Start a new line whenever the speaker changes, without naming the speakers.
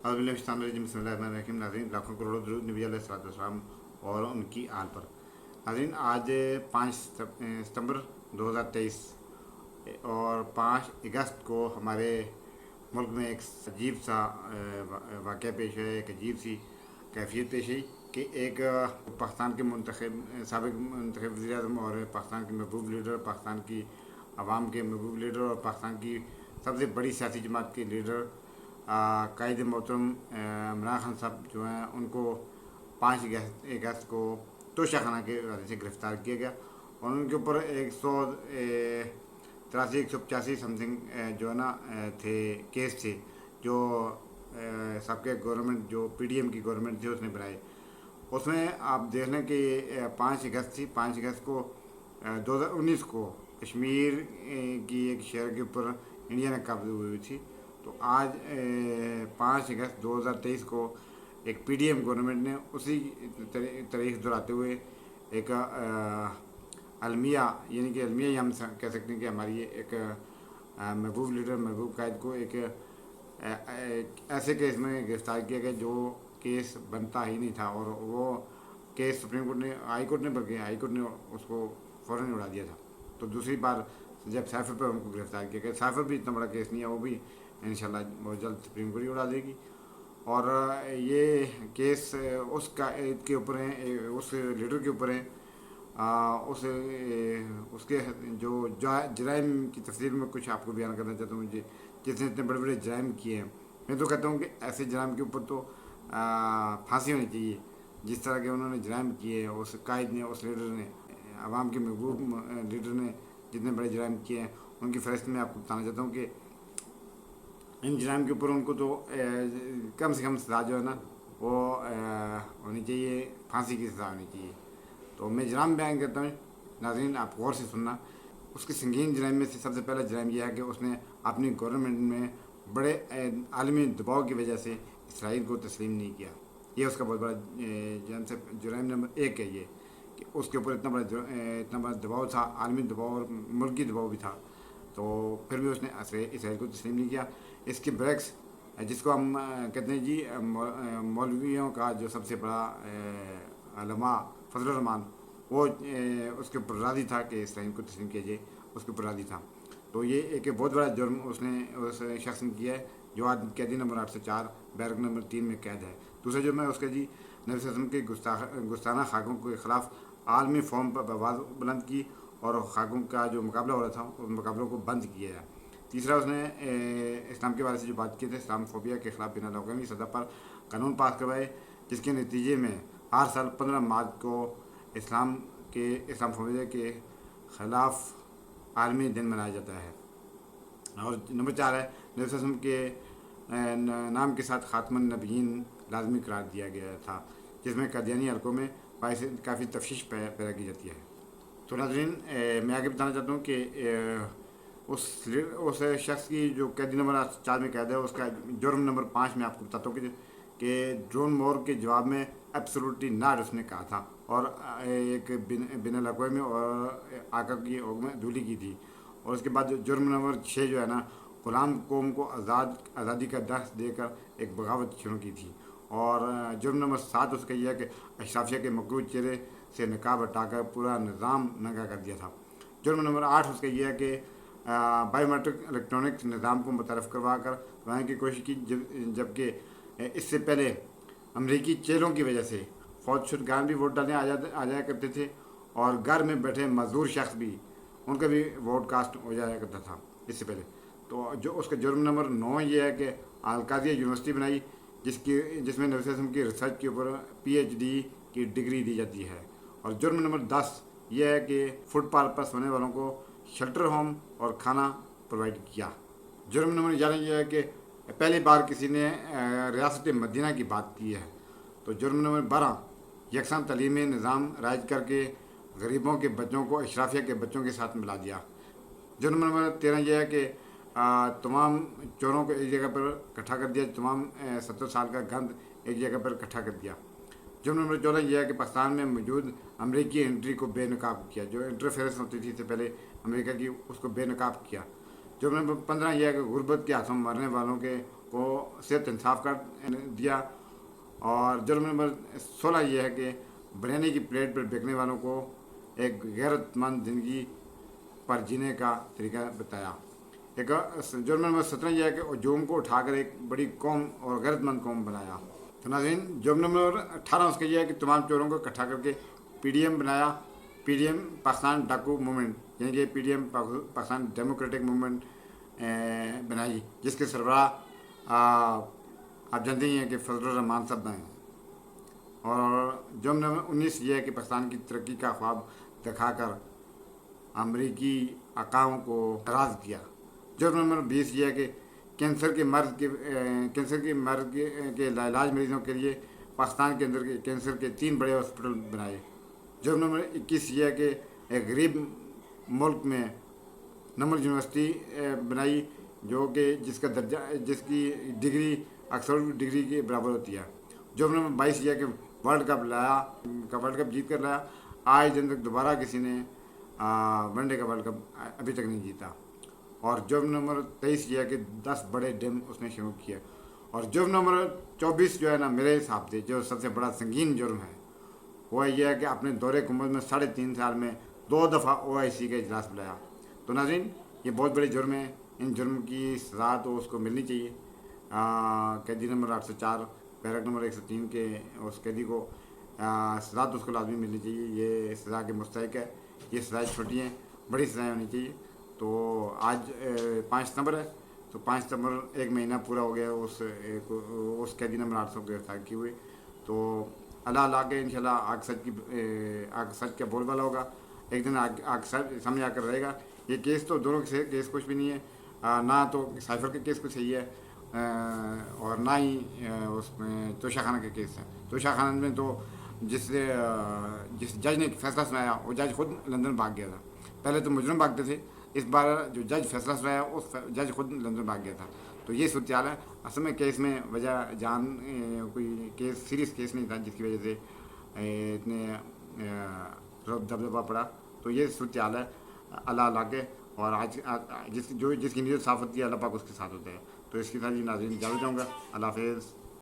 बिस्मिल्लाहिर्रहमानिर्रहीम। नाज़रीन, लाखों करोड़ों दुरूद नबी अलैहिस्सलाम और उनकी आल पर। नाज़रीन, आज 5 सितंबर 2023 और 5 अगस्त को हमारे मुल्क में एक अजीब सा वाक़या पेश है, एक अजीब सी कैफियत पेश आई कि एक पाकिस्तान के साबिक़ मुंतखब वज़ीर-ए-आज़म और पाकिस्तान के महबूब लीडर, पाकिस्तान की आवाम के महबूब लीडर और पाकिस्तान की सबसे बड़ी सियासी जमात के लीडर कायद मोहतरम इमरान खान साहब जो हैं, उनको 5 अगस्त को तोशाखाना के वजह से गिरफ़्तार किया गया और उनके ऊपर 183 समथिंग जो है ना थे केस थे, जो सबके गवर्नमेंट जो पीडीएम की गवर्नमेंट थी उसने बनाए। उसमें आप देख लें कि 5 अगस्त थी। 5 अगस्त को 2019 को कश्मीर की एक शहर के ऊपर इंडिया ने कब्जा हुई थी। तो आज 5 अगस्त 2023 को एक पीडीएम गवर्नमेंट ने उसी तारीख दोहराते हुए एक अलमिया, यानी कि अलमिया हम कह सकते हैं कि हमारी एक महबूब लीडर, महबूब कायद को एक ऐसे केस में गिरफ्तार किया गया जो केस बनता ही नहीं था। और वो केस सुप्रीम कोर्ट ने, हाई कोर्ट ने, बल्कि हाई कोर्ट ने उसको फ़ौरन उड़ा दिया था। तो दूसरी बार जब साइफर पर उनको गिरफ्तार किया गया, साइफर भी इतना बड़ा केस नहीं है, वो भी इंशाल्लाह बहुत जल्द सुप्रीम कोर्ट ही उड़ा देगी। और ये केस उस कायद के ऊपर है, उस लीडर के ऊपर है, उसके जो जराइम की तफसील में कुछ आपको बयान करना चाहता हूँ। जिसने इतने बड़े बड़े जराइम किए हैं, मैं तो कहता हूँ कि ऐसे जराइम के ऊपर तो फांसी होनी चाहिए। जिस तरह के उन्होंने जराइम किए, उस कायद ने, उस लीडर ने, आवाम के महबूब लीडर ने जितने बड़े जराइम किए हैं, उनकी फहरिस्त में आपको बताना चाहता हूँ कि इन जराइम के ऊपर उनको तो कम से कम सज़ा जो है ना वो होनी चाहिए, फांसी की सज़ा होनी चाहिए। तो मैं जराइम बयान करता हूँ, नाज़रीन आप गौर से सुनना। उसके संगीन जराइम में से सबसे पहला जराइम यह है कि उसने अपनी गवर्नमेंट में बड़े आलमी दबाव की वजह से इसराइल को तस्लीम नहीं किया। ये उसका बहुत बड़ा जराइम नंबर 1 है ये, कि उसके ऊपर इतना बड़ा दबाव था, आलमी दबाव और मुल्की दबाव भी था, तो फिर भी उसने इसराइल को तस्लीम नहीं किया। इसके ब्रैक्स, जिसको हम कहते हैं जी मौलवियों का जो सबसे बड़ा अलमा फजल रहमान, वो उसके ऊपर राज़ी था कि इसराइल को तस्लीम किया जाए, उसके ऊपर राज़ी था। तो ये एक बहुत बड़ा जुर्म उसने उस शख्स ने किया है, जो आज कैदी नंबर 804 बैरक नंबर 3 में कैद है। दूसरा जुर्म है उसका जी नबी वसल्लम के गुस्ताना खाकों के ख़िलाफ़ आलमी फॉर्म पर आवाज़ बुलंद की और खाकों का जो मुकाबला हो रहा था उन मुकाबलों को बंद किया है। तीसरा, उसने इस्लाम के बारे से जो बात की थी, इस्लाम फोबिया के ख़िलाफ़ बिना लौकी सतह पर कानून पास करवाए, जिसके नतीजे में हर साल 15 मार्च को इस्लाम फोबिया के ख़िलाफ़ आलमी दिन मनाया जाता है। और नंबर 4 है नबी वसल्लम के नाम के साथ खातमुन नबीयीन लाजमी करार दिया गया था, जिसमें कादियानी हलकों में काफ़ी तफ्शीश पैदा की जाती है। तो नाज़रीन, मैं आगे बताना चाहता हूँ कि उस शख्स की जो कैदी नंबर 4 में कैद है, उसका जुर्म नंबर 5 में आपको बताता हूँ कि ड्रोन मोर के जवाब में एब्सोल्युटली नॉट उसने कहा था और एक बिन अक़वामी और आका की हुक्म में धूली की थी। और उसके बाद जुर्म नंबर 6 जो है ना, ग़ुलाम कौम को आज़ादी का दर्स देकर एक बगावत शुरू की थी। और जुर्म नंबर 7 उसका यह है कि अशराफिया के मकरूज चेहरे से निकाब हटाकर पूरा निज़ाम नंगा कर दिया था। जुर्म नंबर 8 उसका यह है कि बायोमेट्रिक इलेक्ट्रॉनिक निज़ाम को मुतरफ़ करवा कर बनाने की कोशिश की, जबकि इससे पहले अमरीकी चेलों की वजह से फौजशुदगान भी वोट डालने आ जाया करते थे और घर में बैठे मजदूर शख्स भी, उनका भी वोट कास्ट हो जाया करता था इससे पहले। तो जो उसका जुर्म नंबर 9 ये है कि अलकाज़िया यूनिवर्सिटी बनाई, जिसमें नबी वसल्लम की रिसर्च के ऊपर PhD की डिग्री दी जाती है। और जुर्म नंबर 10 यह है कि फुटपाथ पर सोने वालों को शेल्टर होम और खाना प्रोवाइड किया। जुर्म नंबर 11 यह है कि पहली बार किसी ने रियासत मदीना की बात की है। तो जुर्म नंबर 12 यकसां तलीमी निज़ाम राइज करके गरीबों के बच्चों को अशराफिया के बच्चों के साथ मिला दिया। जुर्म नंबर 13 यह है कि तमाम चोरों को एक जगह पर इकट्ठा कर दिया, तमाम 70 साल का गंद एक जगह पर इकट्ठा कर दिया। जुर्म नंबर 14 यह है कि पाकिस्तान में मौजूद अमरीकी एंट्री को बेनकाब किया, जो इंटरफेरेंस होती थी इससे पहले अमेरिका की, उसको बेनकाब किया। जुर्म नंबर 15 यह है कि गुर्बत के हाथों मरने वालों के کو صحت انصاف کر دیا. اور جرم نمبر 16 یہ ہے کہ بریانی کی پلیٹ پر بیکنے والوں کو ایک غیرت مند زندگی پر جینے کا طریقہ بتایا. ایک جرم نمبر 17 یہ ہے کہ ہجوم کو اٹھا کر ایک بڑی قوم اور غیرت مند قوم بنایا. تو ناظرین جرم نمبر 18 اس کا یہ ہے کہ تمام چوروں کو اکٹھا کر کے پی ڈی ایم بنایا. پی ڈی ایم پاکستان ڈاکو موومنٹ یعنی کہ P D M Pakistan democratic movement بنائی, جس کے سربراہ آپ جانتے ہی ہیں کہ فضل الرحمان صاحب ہیں. اور جرم نمبر 19 یہ ہے کہ پاکستان کی ترقی کا خواب دکھا کر امریکی حکام کو ناراض کیا. جرم نمبر 20 یہ ہے کہ کینسر کے مرض کے علاج مریضوں کے لیے پاکستان کے اندر کینسر کے 3 بڑے ہاسپٹل بنائے. جرم نمبر 21 یہ ہے کہ ایک غریب ملک میں نمل یونیورسٹی بنائی, جو کہ جس کی ڈگری آکسفورڈ ڈگری کے برابر ہوتی ہے. جرم نمبر 22 یہ ہے کہ ورلڈ کپ جیت کر لایا. آج دن تک دوبارہ کسی نے ون ڈے کا ورلڈ کپ ابھی تک نہیں جیتا. اور جرم نمبر 23 یہ ہے کہ 10 بڑے ڈیم اس نے شروع کیا. اور جرم نمبر 24 جو ہے نا, میرے حساب سے جو سب سے بڑا سنگین جرم ہے وہ یہ ہے کہ اپنے دور حکومت میں 3.5 سال میں 2 دفعہ OIC کا اجلاس بلایا. تو ناظرین یہ بہت بڑے جرم ہیں. ان جرم کی سزا تو اس کو ملنی چاہیے. قیدی نمبر 804 پیراگراف نمبر 103 کے اس قیدی کو سزا تو اس کو لازمی ملنی چاہیے. یہ سزا کے مستحق ہے. یہ سزائیں چھوٹی ہیں, بڑی سزائیں ہونی چاہیے. تو آج 5 ستمبر ہے, تو 5 ستمبر ایک مہینہ پورا ہو گیا اس قیدی نمبر 800 کو گرفتار کی ہوئے. تو اللہ کے انشاءاللہ آگ سچ کا بول بالا ہوگا. ایک دن آگ سچ سامنے آ کر رہے گا. یہ کیس تو دونوں کے کیس کچھ بھی نہیں ہے, نہ تو سائفر کا کیس کچھ صحیح ہے اور نہ ہی اس میں توشہ خانہ کا کیس ہے. توشہ خانہ میں تو جس جج نے فیصلہ سنایا وہ جج خود لندن بھاگ گیا تھا. پہلے تو مجرم بھاگتے تھے, اس بار جو جج فیصلہ سنایا اس جج خود لندن بھاگ گیا تھا. تو یہ صورتحال ہے. اصل میں کیس میں وجہ کوئی کیس سیریس کیس نہیں تھا جس کی وجہ سے اتنے دبدبہ پڑا. تو یہ صورتحال ہے. اللہ کے اور آج جس کی نیت صاف ہوتی ہے اللہ پاک اس کے ساتھ ہوتا ہے. تو اس کے ساتھ یہ ناظرین جانا چاہوں گا. اللہ حافظ.